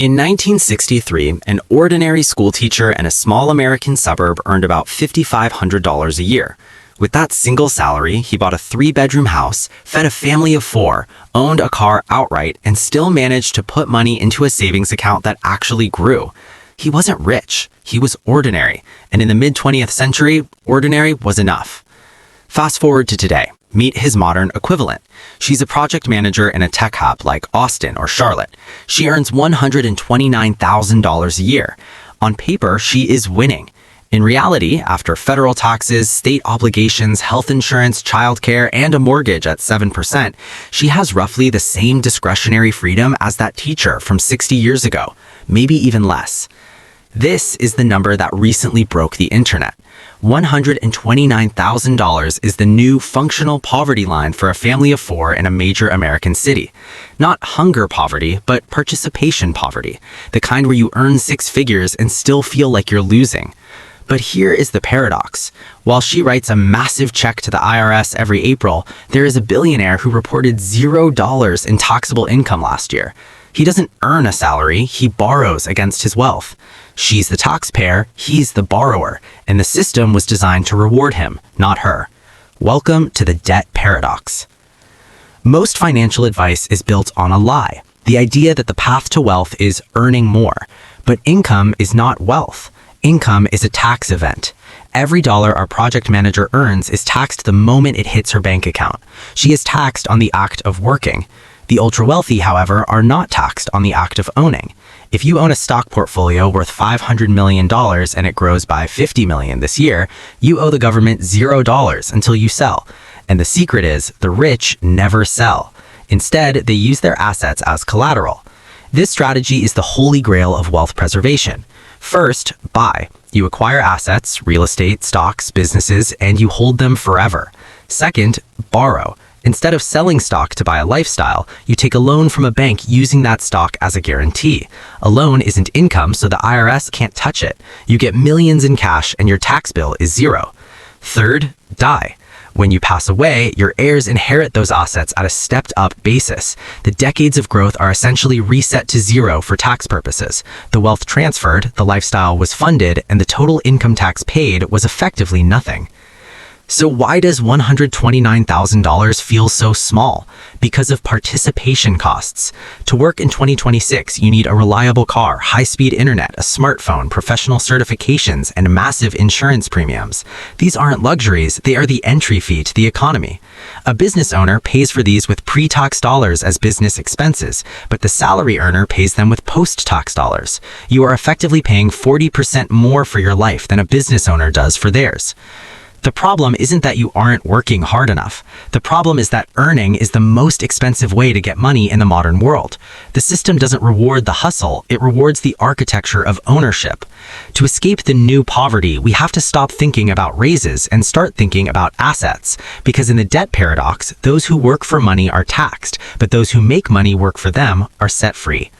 In 1963, an ordinary schoolteacher in a small American suburb earned about $5,500 a year. With that single salary, he bought a 3-bedroom house, fed a family of 4, owned a car outright, and still managed to put money into a savings account that actually grew. He wasn't rich, he was ordinary, and in the mid-20th century, ordinary was enough. Fast forward to today. Meet his modern equivalent. She's a project manager in a tech hub like Austin or Charlotte. She earns $129,000 a year. On paper, she is winning. In reality, after federal taxes, state obligations, health insurance, childcare, and a mortgage at 7%, she has roughly the same discretionary freedom as that teacher from 60 years ago, maybe even less. This is the number that recently broke the internet. $129,000 is the new functional poverty line for a family of 4 in a major American city. Not hunger poverty, but participation poverty, the kind where you earn 6 figures and still feel like you're losing. But here is the paradox. While she writes a massive check to the IRS every April, there is a billionaire who reported $0 in taxable income last year. He doesn't earn a salary, he borrows against his wealth. She's the taxpayer, he's the borrower, and the system was designed to reward him, not her. Welcome to the debt paradox. Most financial advice is built on a lie, the idea that the path to wealth is earning more. But income is not wealth. Income is a tax event. Every dollar our project manager earns is taxed the moment it hits her bank account. She is taxed on the act of working. The ultra-wealthy, however, are not taxed on the act of owning. If you own a stock portfolio worth $500 million and it grows by $50 million this year, you owe the government $0 until you sell. And the secret is, the rich never sell. Instead, they use their assets as collateral. This strategy is the holy grail of wealth preservation. First, buy. You acquire assets, real estate, stocks, businesses, and you hold them forever. Second, borrow. Instead of selling stock to buy a lifestyle, you take a loan from a bank using that stock as a guarantee. A loan isn't income, so the IRS can't touch it. You get millions in cash and your tax bill is $0. Third, die. When you pass away, your heirs inherit those assets at a stepped-up basis. The decades of growth are essentially reset to $0 for tax purposes. The wealth transferred, the lifestyle was funded, and the total income tax paid was effectively nothing. So why does $129,000 feel so small? Because of participation costs. To work in 2026, you need a reliable car, high-speed internet, a smartphone, professional certifications, and massive insurance premiums. These aren't luxuries, they are the entry fee to the economy. A business owner pays for these with pre-tax dollars as business expenses, but the salary earner pays them with post-tax dollars. You are effectively paying 40% more for your life than a business owner does for theirs. The problem isn't that you aren't working hard enough. The problem is that earning is the most expensive way to get money in the modern world. The system doesn't reward the hustle, it rewards the architecture of ownership. To escape the new poverty, we have to stop thinking about raises and start thinking about assets. Because in the debt paradox, those who work for money are taxed, but those who make money work for them are set free.